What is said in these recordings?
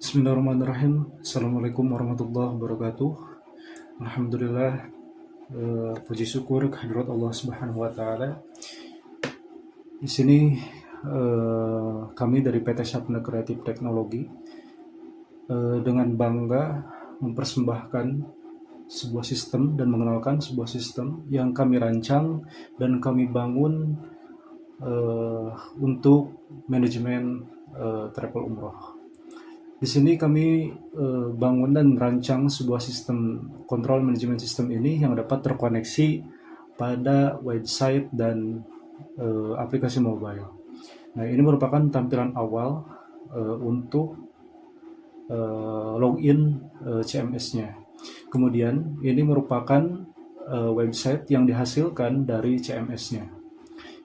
Bismillahirrahmanirrahim. Assalamualaikum warahmatullahi wabarakatuh. Alhamdulillah, puji syukur kehadirat Allah Subhanahu wa taala. Di sini kami dari PT Sapna Kreatif Teknologi dengan bangga mempersembahkan sebuah sistem dan mengenalkan sebuah sistem yang kami rancang dan kami bangun untuk manajemen travel umroh. Di sini kami bangun dan rancang sebuah sistem kontrol manajemen sistem ini yang dapat terkoneksi pada website dan aplikasi mobile. Nah, ini merupakan tampilan awal untuk login CMS-nya. Kemudian ini merupakan website yang dihasilkan dari CMS-nya.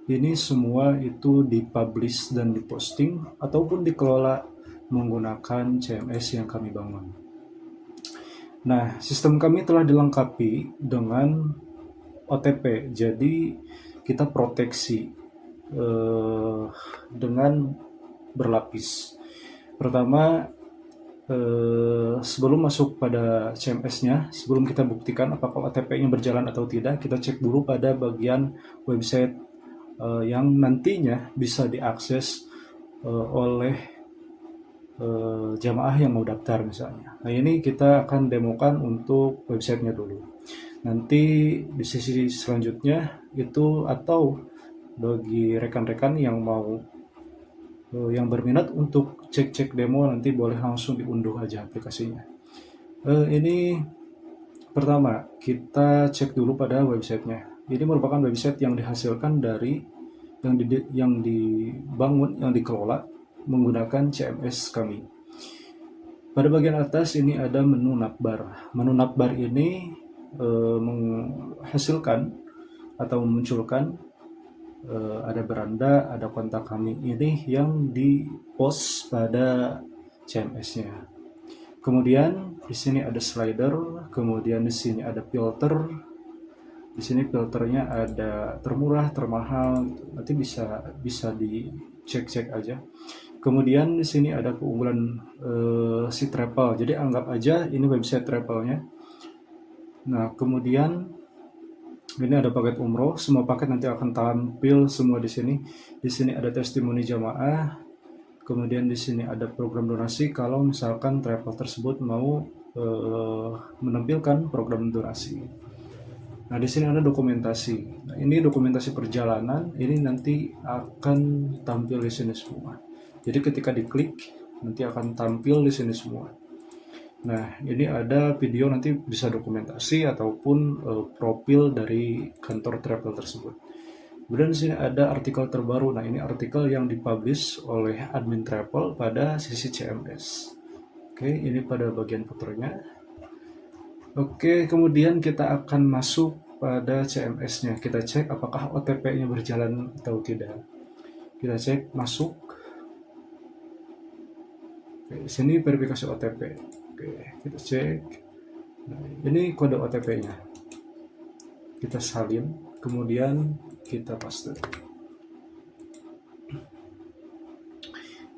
Ini semua itu dipublish dan diposting ataupun dikelola menggunakan CMS yang kami bangun. Nah, sistem kami telah dilengkapi dengan OTP, jadi kita proteksi dengan berlapis. Pertama, sebelum masuk pada CMS-nya, sebelum kita buktikan apakah OTP-nya berjalan atau tidak, kita cek dulu pada bagian website yang nantinya bisa diakses oleh jamaah yang mau daftar misalnya. Nah, ini kita akan demokan untuk websitenya dulu. Nanti di sesi selanjutnya itu atau bagi rekan-rekan yang mau yang berminat untuk cek-cek demo nanti boleh langsung diunduh aja aplikasinya. Ini pertama kita cek dulu pada websitenya. Ini merupakan website yang dihasilkan dari yang dibangun, yang dikelola menggunakan CMS kami. Pada bagian atas ini ada menu navbar. Menu navbar ini menghasilkan atau memunculkan ada beranda, ada kontak kami ini yang di-post pada CMS-nya. Kemudian di sini ada slider, kemudian di sini ada filter. Di sini filternya ada termurah, termahal, nanti bisa dicek-cek aja. Kemudian di sini ada keunggulan si travel. Jadi anggap aja ini website travelnya. Nah, kemudian ini ada paket umroh. Semua paket nanti akan tampil semua di sini. Di sini ada testimoni jamaah. Kemudian di sini ada program donasi kalau misalkan travel tersebut mau menampilkan program donasi. Nah, di sini ada dokumentasi. Nah, ini dokumentasi perjalanan. Ini nanti akan tampil di sini semua. Jadi ketika diklik nanti akan tampil di sini semua. Nah, ini ada video nanti bisa dokumentasi ataupun profil dari kantor travel tersebut. Kemudian di sini ada artikel terbaru. Nah, ini artikel yang dipublish oleh admin travel pada sisi CMS. Oke, ini pada bagian fotonya. Oke, kemudian kita akan masuk pada CMS-nya. Kita cek apakah OTP-nya berjalan atau tidak. Kita cek masuk. Oke, di sini verifikasi OTP. Oke, kita cek. Nah, ini kode OTP-nya. Kita salin, kemudian kita paste.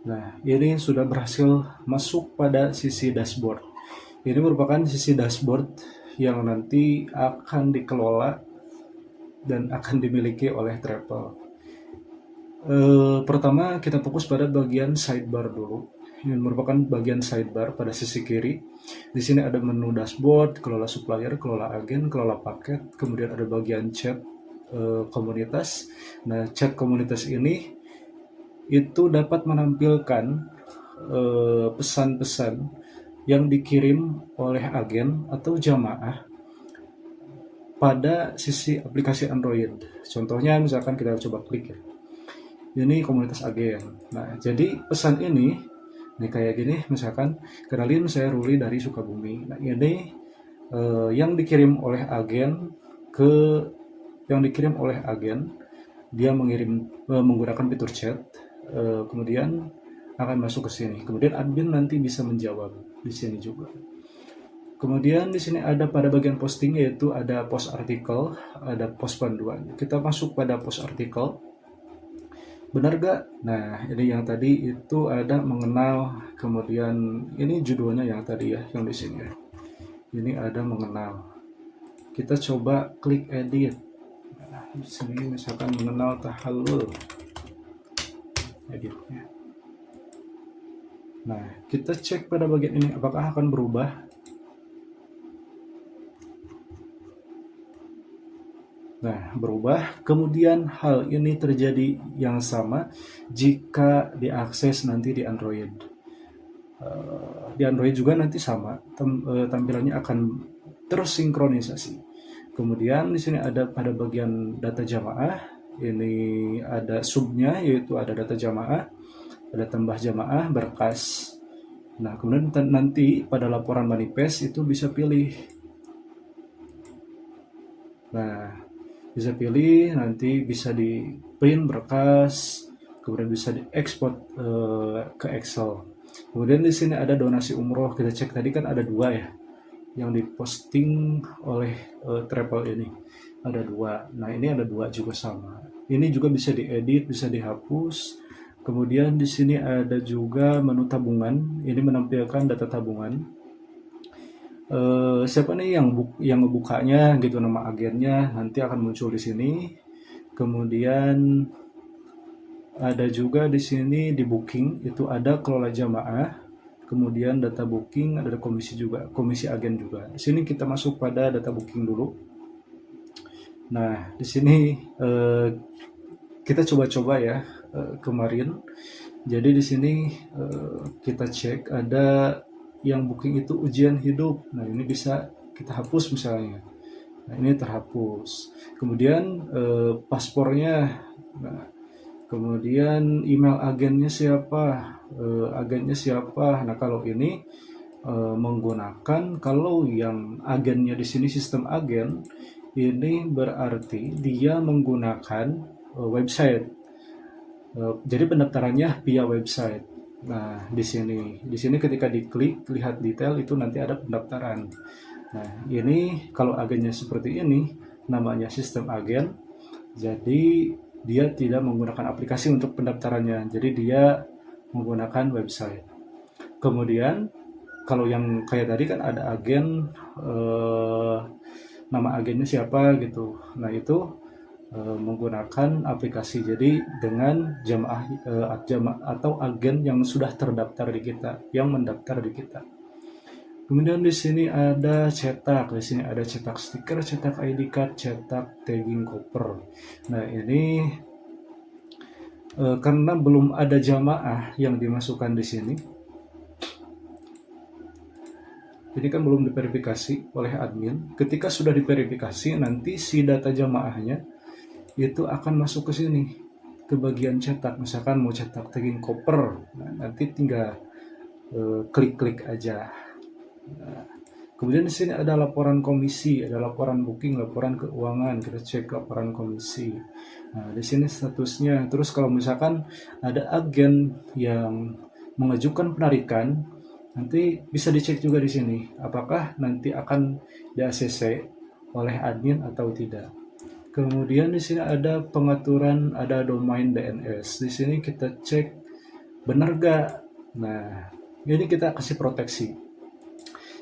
Nah, ini sudah berhasil masuk pada sisi dashboard. Ini merupakan sisi dashboard yang nanti akan dikelola dan akan dimiliki oleh travel. Pertama kita fokus pada bagian sidebar dulu. Ini merupakan bagian sidebar pada sisi kiri. Di sini ada menu dashboard, kelola supplier, kelola agen, kelola paket, kemudian ada bagian chat komunitas. Nah, chat komunitas ini itu dapat menampilkan pesan-pesan yang dikirim oleh agen atau jamaah pada sisi aplikasi Android. Contohnya misalkan kita coba klik ya. Ini komunitas agen. Nah, jadi pesan ini kayak gini, misalkan kenalin saya Ruli dari Sukabumi. Nah, ini yang dikirim oleh agen dia mengirim menggunakan fitur chat, kemudian akan masuk ke sini. Kemudian admin nanti bisa menjawab di sini juga. Kemudian di sini ada pada bagian posting, yaitu ada post artikel, ada post panduan. Kita masuk pada post artikel. Benar gak? Nah, ini yang tadi itu ada mengenal, kemudian ini judulnya yang tadi ya, yang di sini ya. Ini ada mengenal. Kita coba klik edit. Nah, di sini misalkan mengenal tahallul. Editnya. Nah, kita cek pada bagian ini apakah akan berubah. Nah, berubah. Kemudian hal ini terjadi yang sama jika diakses nanti di Android. Di Android juga nanti sama, tampilannya akan terus sinkronisasi. Kemudian di sini ada pada bagian data jamaah, ini ada subnya yaitu ada data jamaah, ada tambah jamaah, berkas. Nah, kemudian nanti pada laporan manifest itu bisa pilih. Nah, bisa pilih, nanti bisa di print berkas, kemudian bisa diekspor ke Excel. Kemudian di sini ada donasi umroh, kita cek tadi kan ada 2 ya, yang diposting oleh travel ini ada 2. Nah, ini ada 2 juga sama. Ini juga bisa diedit, bisa dihapus. Kemudian di sini ada juga menu tabungan, ini menampilkan data tabungan. Siapa nih yang ngebukanya gitu, nama agennya nanti akan muncul di sini. Kemudian ada juga di sini di booking itu ada kelola jamaah, kemudian data booking, ada komisi juga, komisi agen juga. Di sini kita masuk pada data booking dulu. Nah, di sini kita coba-coba ya kemarin. Jadi di sini kita cek ada yang booking itu ujian hidup. Nah, ini bisa kita hapus misalnya. Nah, ini terhapus. Kemudian paspornya. Nah, kemudian email agennya siapa? Agennya siapa? Nah, kalau ini menggunakan, kalau yang agennya di sini sistem agen, ini berarti dia menggunakan website. Jadi pendaftarannya via website. Nah, di sini ketika diklik lihat detail itu nanti ada pendaftaran. Nah, ini kalau agennya seperti ini namanya sistem agen. Jadi dia tidak menggunakan aplikasi untuk pendaftarannya. Jadi dia menggunakan website. Kemudian kalau yang kayak tadi kan ada agen, nama agennya siapa gitu. Nah, itu menggunakan aplikasi. Jadi dengan jamaah atau agen yang sudah terdaftar di kita, yang mendaftar di kita. Kemudian di sini ada cetak, di sini ada cetak stiker, cetak ID card, cetak tagging koper. Nah, ini karena belum ada jamaah yang dimasukkan di sini. Jadi kan belum diverifikasi oleh admin. Ketika sudah diverifikasi, nanti si data jamaahnya itu akan masuk ke sini, ke bagian cetak. Misalkan mau cetak tagging koper, nah, nanti tinggal klik-klik aja. Nah, kemudian di sini ada laporan komisi, ada laporan booking, laporan keuangan. Kita cek laporan komisi. Nah, di sini statusnya. Terus kalau misalkan ada agen yang mengajukan penarikan, nanti bisa dicek juga di sini apakah nanti akan di-ACC oleh admin atau tidak. Kemudian di sini ada pengaturan, ada domain DNS. Di sini kita cek benar gak. Nah, ini kita kasih proteksi.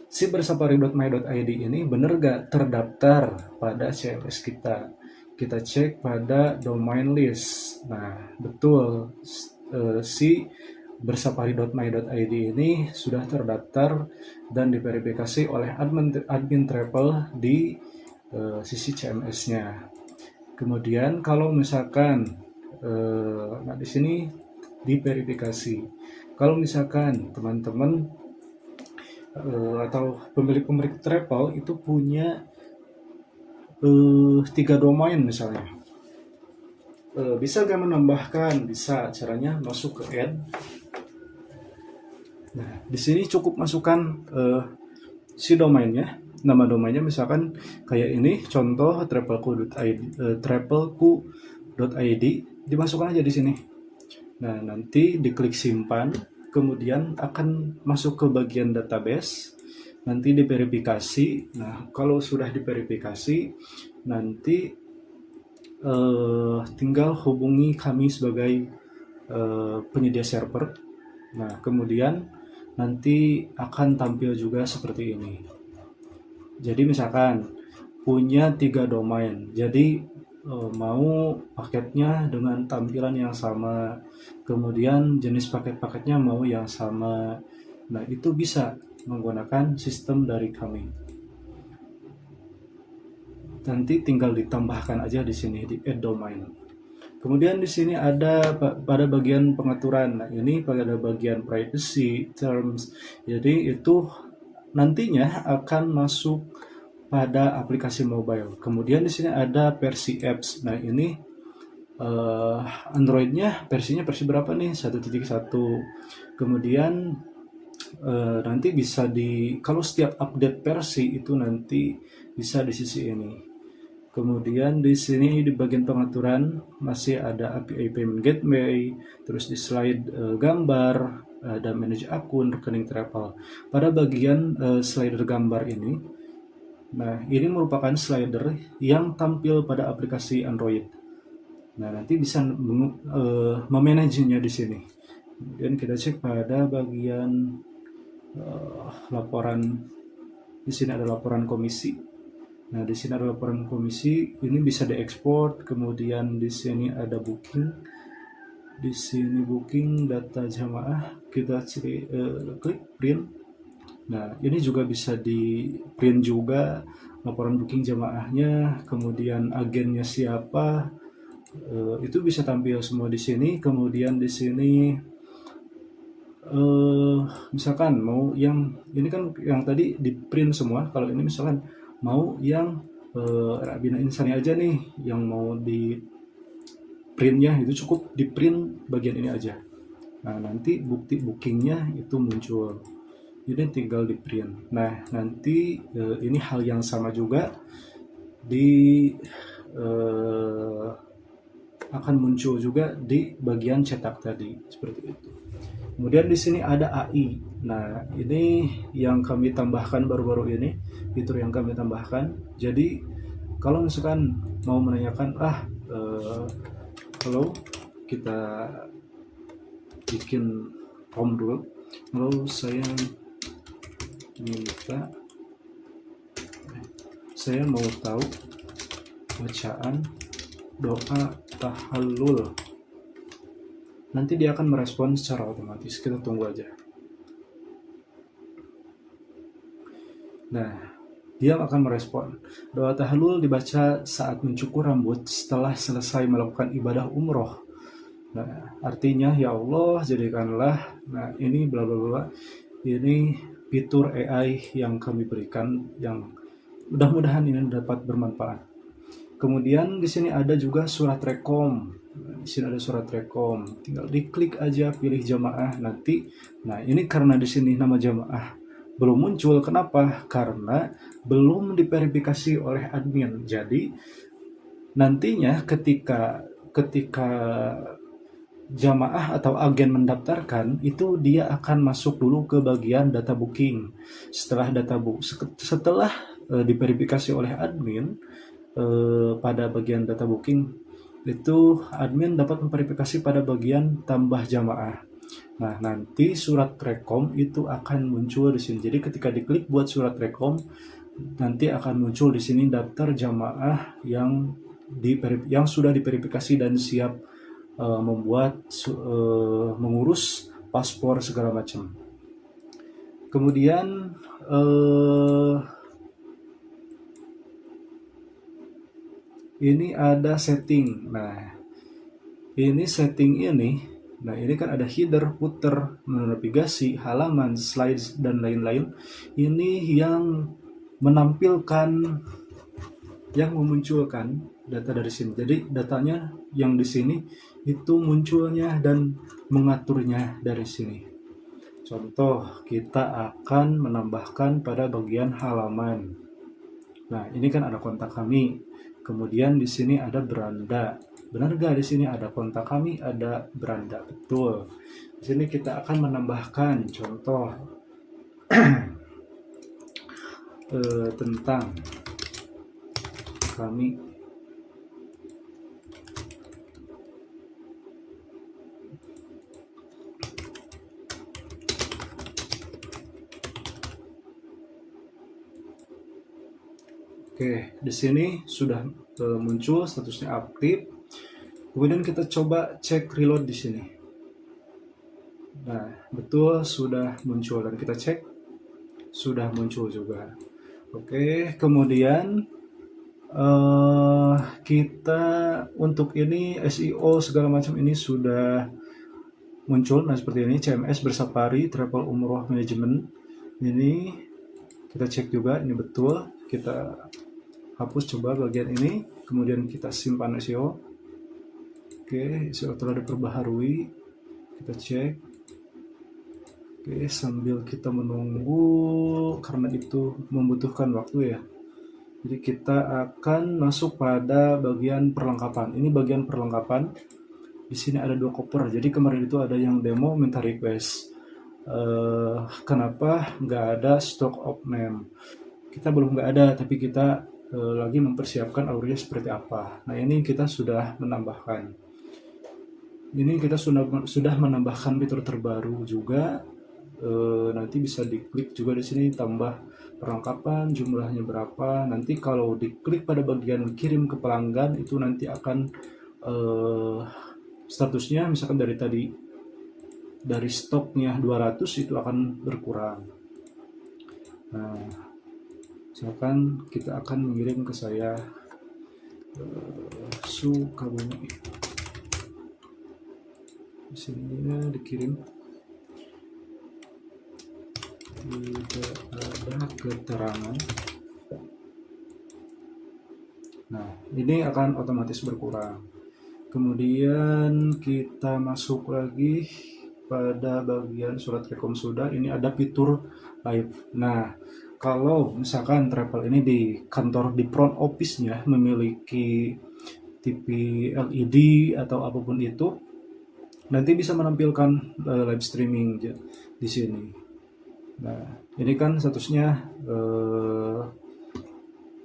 Si bersapari.my.id ini benar gak terdaftar pada CMS kita. Kita cek pada domain list. Nah, betul si bersapari.my.id ini sudah terdaftar dan diverifikasi oleh admin travel di sisi CMS-nya. Kemudian kalau misalkan nah di sini diverifikasi. Kalau misalkan teman-teman atau pemilik travel itu punya 3 domain misalnya, bisa gak menambahkan? Bisa. Caranya masuk ke add. Nah, di sini cukup masukkan si domainnya, nama domainnya misalkan kayak ini, contoh travelku.id, dimasukkan aja di sini. Nah, nanti diklik simpan, kemudian akan masuk ke bagian database, nanti diverifikasi. Nah, kalau sudah diverifikasi, nanti tinggal hubungi kami sebagai penyedia server. Nah, kemudian nanti akan tampil juga seperti ini. Jadi misalkan punya 3 domain, jadi mau paketnya dengan tampilan yang sama, kemudian jenis paket-paketnya mau yang sama. Nah, itu bisa menggunakan sistem dari kami. Nanti tinggal ditambahkan aja di sini di add domain. Kemudian di sini ada pada bagian pengaturan. Nah, ini pada bagian privacy terms. Jadi itu nantinya akan masuk pada aplikasi mobile. Kemudian di sini ada versi apps. Nah, ini Android-nya versinya versi berapa nih? 1.1. Kemudian nanti bisa kalau setiap update versi itu nanti bisa di sisi ini. Kemudian di sini di bagian pengaturan masih ada API Payment Gateway, terus di slide gambar, ada manage akun, rekening travel. Pada bagian slider gambar ini, nah ini merupakan slider yang tampil pada aplikasi Android. Nah nanti bisa memanagenya di sini. Kemudian kita cek pada bagian laporan. Di sini ada laporan komisi. Nah, di sini ada laporan komisi, ini bisa diekspor, kemudian di sini ada booking. Di sini booking data jamaah, kita klik print. Nah, ini juga bisa di print juga laporan booking jamaahnya, kemudian agennya siapa. Itu bisa tampil semua di sini. Kemudian di sini misalkan mau yang ini kan yang tadi di print semua, kalau ini misalkan mau yang Bina Insani aja nih yang mau di printnya, itu cukup di print bagian ini aja. Nah nanti bukti bookingnya itu muncul, ini tinggal di print. Nah nanti ini hal yang sama juga di akan muncul juga di bagian cetak tadi seperti itu. Kemudian di sini ada AI. Nah, ini yang kami tambahkan baru-baru ini, fitur yang kami tambahkan. Jadi, kalau misalkan mau menanyakan, halo, kita bikin form dulu. Halo, saya mau tahu bacaan doa tahallul. Nanti dia akan merespon secara otomatis, kita tunggu aja. Nah, dia akan merespon. Doa tahallul dibaca saat mencukur rambut setelah selesai melakukan ibadah umroh. Nah, artinya ya Allah jadikanlah. Nah, ini bla bla bla. Ini fitur AI yang kami berikan yang mudah-mudahan ini dapat bermanfaat. Kemudian di sini ada juga surat rekom. Di sini ada surat rekom. Tinggal diklik aja, pilih jamaah nanti. Nah, ini karena di sini nama jamaah belum muncul. Kenapa? Karena belum diverifikasi oleh admin. Jadi nantinya ketika jamaah atau agen mendaftarkan, itu dia akan masuk dulu ke bagian data booking. Setelah diverifikasi oleh admin pada bagian data booking, itu admin dapat memverifikasi pada bagian tambah jamaah. Nah, nanti surat rekom itu akan muncul di sini. Jadi ketika diklik buat surat rekom, nanti akan muncul di sini daftar jamaah yang sudah diverifikasi dan siap mengurus paspor segala macam. Kemudian ini ada setting. Nah, ini setting ini. Nah, ini kan ada header, footer, menu navigasi, halaman, slides, dan lain-lain. Ini yang memunculkan data dari sini. Jadi datanya yang di sini itu munculnya dan mengaturnya dari sini. Contoh, kita akan menambahkan pada bagian halaman. Nah, ini kan ada kontak kami. Kemudian di sini ada beranda. Benar gak di sini ada kontak kami, ada beranda? Betul. Di sini kita akan menambahkan contoh tentang Oke, di sini sudah muncul statusnya aktif. Kemudian kita coba cek reload di sini. Nah, betul sudah muncul dan kita cek sudah muncul juga. Oke, kemudian kita untuk ini SEO segala macam ini sudah muncul. Nah, seperti ini CMS bersafari travel umroh management. Ini kita cek juga ini betul. Kita hapus coba bagian ini, kemudian kita simpan SEO. Oke, SEO telah diperbaharui. Kita cek. Oke, sambil kita menunggu karena itu membutuhkan waktu ya. Jadi kita akan masuk pada bagian perlengkapan. Ini bagian perlengkapan. Di sini ada 2 koper. Jadi kemarin itu ada yang demo minta request. Kenapa nggak ada stock of name? Kita belum nggak ada, tapi kita lagi mempersiapkan Aurea seperti apa. Nah, ini kita sudah menambahkan. Ini kita sudah menambahkan fitur terbaru juga. Nanti bisa diklik juga di sini tambah perlengkapan, jumlahnya berapa. Nanti kalau diklik pada bagian kirim ke pelanggan itu nanti akan statusnya misalkan dari stoknya 200 itu akan berkurang. Nah, misalkan kita akan mengirim ke saya Sukabumi. Di sini dikirim. Tidak ada keterangan. Nah, ini akan otomatis berkurang. Kemudian kita masuk lagi pada bagian surat rekom sudah. Ini ada fitur live. Nah, kalau misalkan travel ini di kantor di front office-nya memiliki TV LED atau apapun itu, nanti bisa menampilkan live streaming di sini. Nah, ini kan statusnya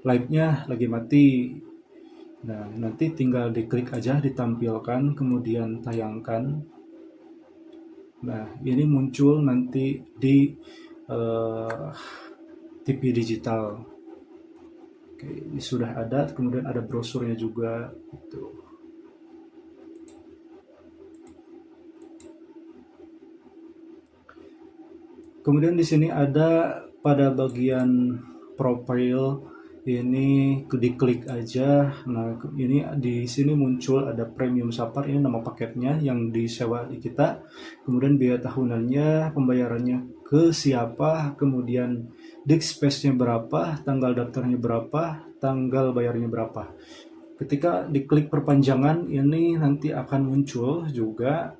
live-nya lagi mati. Nah, nanti tinggal diklik aja ditampilkan, kemudian tayangkan. Nah, ini muncul nanti di TV digital. Oke, ini sudah ada, kemudian ada brosurnya juga. Gitu. Kemudian di sini ada pada bagian profile ini diklik aja. Nah, ini di sini muncul ada premium sapar, ini nama paketnya yang disewa di kita. Kemudian biaya tahunannya, pembayarannya ke siapa, kemudian disk space-nya berapa, tanggal daftarnya berapa, tanggal bayarnya berapa. Ketika diklik perpanjangan ini nanti akan muncul juga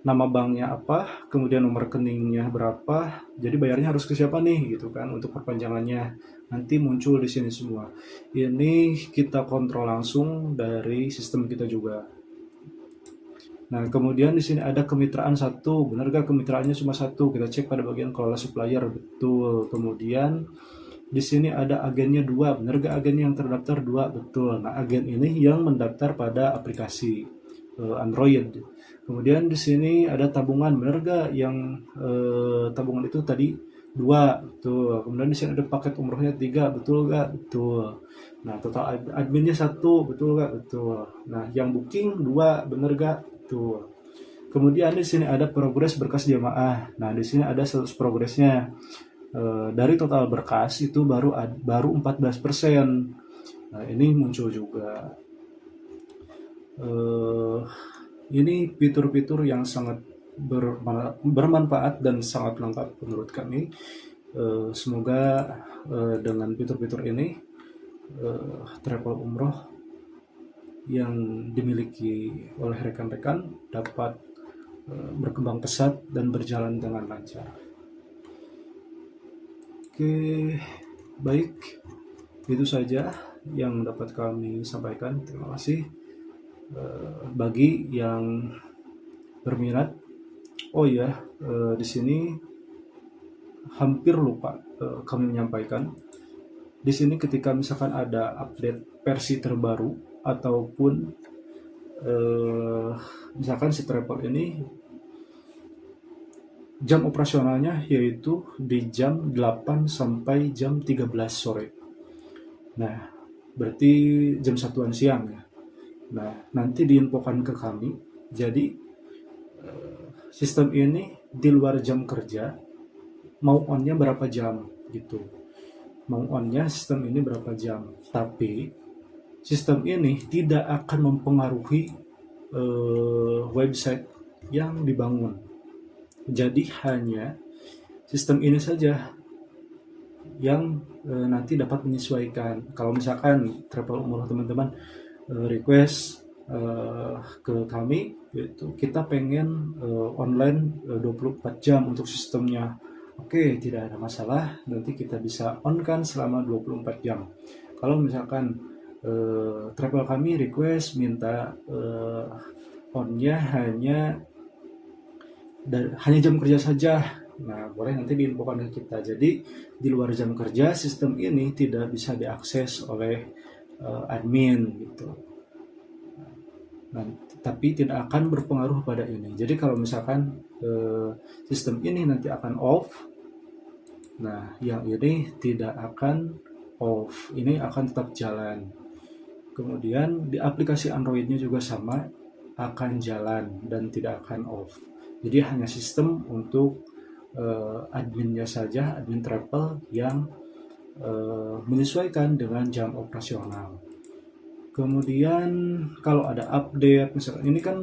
nama banknya apa, kemudian nomor rekeningnya berapa, jadi bayarnya harus ke siapa nih gitu kan untuk perpanjangannya. Nanti muncul di sini semua. Ini kita kontrol langsung dari sistem kita juga. Nah, kemudian di sini ada kemitraan 1, benar gak kemitraannya cuma 1? Kita cek pada bagian kelola supplier, betul. Kemudian di sini ada agennya 2, benar gak agen yang terdaftar 2? Betul. Nah, agen ini yang mendaftar pada aplikasi Android. Kemudian di sini ada tabungan, benar gak yang tabungan itu tadi 2, betul. Kemudian di sini ada paket umrohnya 3, betul gak? Betul. Nah, total adminnya 1, betul gak? Betul. Nah, yang booking 2, benar gak? Betul. Kemudian di sini ada progres berkas jamaah. Nah, di sini ada status progresnya. Dari total berkas itu baru 14%. Nah, ini muncul juga. Ini fitur-fitur yang sangat bermanfaat dan sangat lengkap menurut kami. Semoga dengan fitur-fitur ini travel umroh yang dimiliki oleh rekan-rekan dapat berkembang pesat dan berjalan dengan lancar. Oke, baik, itu saja yang dapat kami sampaikan. Terima kasih. Bagi yang berminat, oh ya, di sini hampir lupa kami menyampaikan. Di sini ketika misalkan ada update versi terbaru ataupun misalkan si travel ini jam operasionalnya yaitu di jam 8 sampai jam 13 sore. Nah, berarti jam satuan siang ya. Nah, nanti diinfokan ke kami. Jadi sistem ini di luar jam kerja mau onnya berapa jam gitu. Mau onnya sistem ini berapa jam. Tapi sistem ini tidak akan mempengaruhi website yang dibangun. Jadi hanya sistem ini saja yang nanti dapat menyesuaikan. Kalau misalkan travel umroh teman-teman request ke kami, yaitu kita pengen online 24 jam untuk sistemnya. Oke, tidak ada masalah, nanti kita bisa on kan selama 24 jam. Kalau misalkan travel kami request minta onnya hanya jam kerja saja. Nah, boleh nanti diinfokan ke kita. Jadi di luar jam kerja sistem ini tidak bisa diakses oleh admin gitu. Nah, tapi tidak akan berpengaruh pada ini. Jadi kalau misalkan sistem ini nanti akan off, nah yang ini tidak akan off, ini akan tetap jalan. Kemudian di aplikasi Androidnya juga sama, akan jalan dan tidak akan off. Jadi hanya sistem untuk adminnya saja, admin travel yang menyesuaikan dengan jam operasional. Kemudian kalau ada update, misalkan ini kan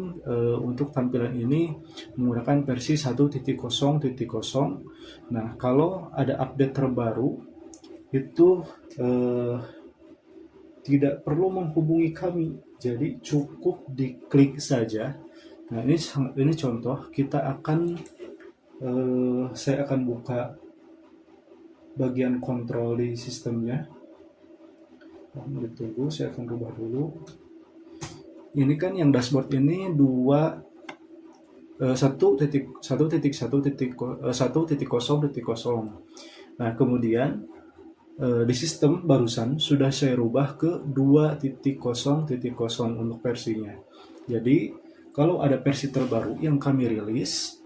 untuk tampilan ini menggunakan versi 1.0.0. Nah, kalau ada update terbaru itu tidak perlu menghubungi kami, jadi cukup diklik saja. Nah, ini contoh kita akan saya akan buka bagian kontrol di sistemnya. Ditunggu, saya akan rubah dulu. Ini kan yang dashboard ini 1.1.1.0.0. Nah, kemudian di sistem barusan sudah saya rubah ke 2.0.0 untuk versinya. Jadi kalau ada versi terbaru yang kami rilis,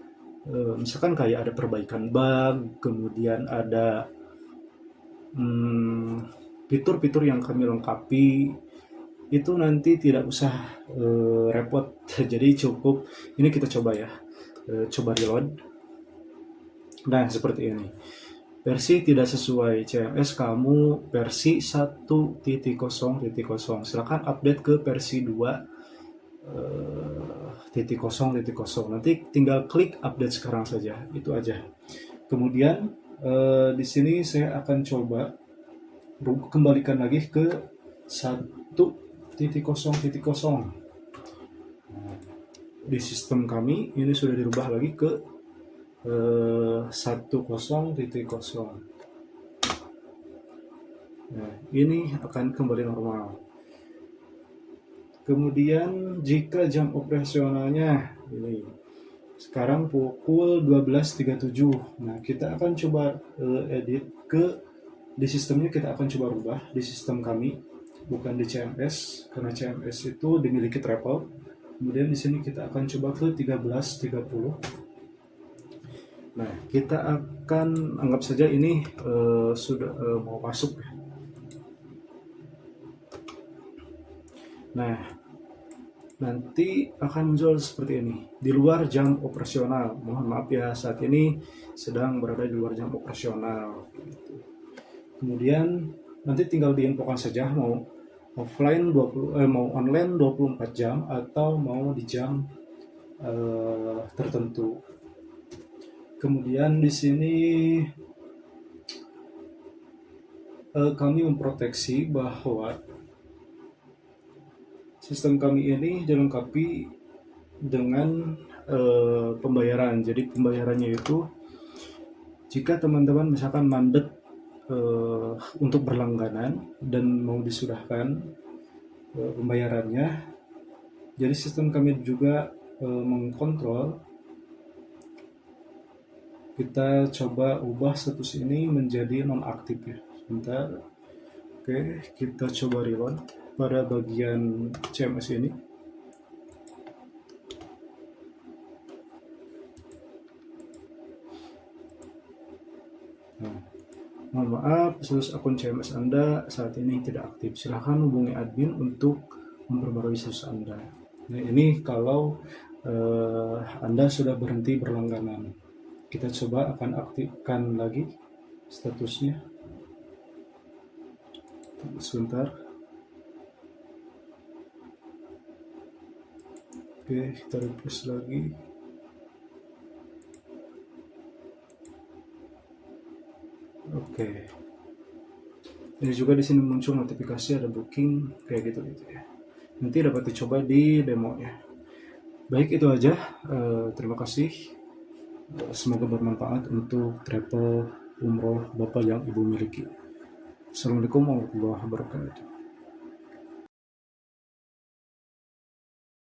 misalkan kayak ada perbaikan bug, kemudian ada fitur-fitur yang kami lengkapi, itu nanti tidak usah repot. Jadi cukup ini kita coba ya, coba reload. Nah, seperti ini. Versi tidak sesuai CMS kamu versi 1.0.0. Silakan update ke versi 2.0.0. Nanti tinggal klik update sekarang saja. Itu aja. Kemudian di sini saya akan coba kembalikan lagi ke 1.0.0. Di sistem kami ini sudah dirubah lagi ke 10.0. Nah, ini akan kembali normal. Kemudian jika jam operasionalnya ini sekarang pukul 12.37. Nah, kita akan coba edit ke di sistemnya, kita akan coba rubah di sistem kami, bukan di CMS, karena CMS itu dimiliki travel. Kemudian di sini kita akan coba ke 13.30. Nah, kita akan anggap saja ini sudah mau masuk. Nah, nanti akan muncul seperti ini, di luar jam operasional. Mohon maaf ya, saat ini sedang berada di luar jam operasional. Kemudian nanti tinggal diinfokan saja mau offline mau online 24 jam atau mau di jam tertentu. Kemudian di sini kami memproteksi bahwa sistem kami ini dilengkapi dengan pembayaran. Jadi pembayarannya itu jika teman-teman misalkan mandek untuk berlangganan dan mau disudahkan pembayarannya, jadi sistem kami juga mengkontrol. Kita coba ubah status ini menjadi nonaktif ya. Sebentar. Oke, kita coba reload pada bagian CMS ini. Nah, Mohon maaf, status akun CMS Anda saat ini tidak aktif. Silahkan hubungi admin untuk memperbarui status Anda. Nah, ini kalau Anda sudah berhenti berlangganan. Kita coba akan aktifkan lagi statusnya. Sebentar. Oke, kita refresh lagi. Oke. Ini juga di sini muncul notifikasi ada booking kayak gitu ya. Nanti dapat dicoba di demo ya. Baik, itu aja. Terima kasih. Semoga bermanfaat untuk travel umroh Bapak yang Ibu miliki. Assalamualaikum warahmatullahi wabarakatuh.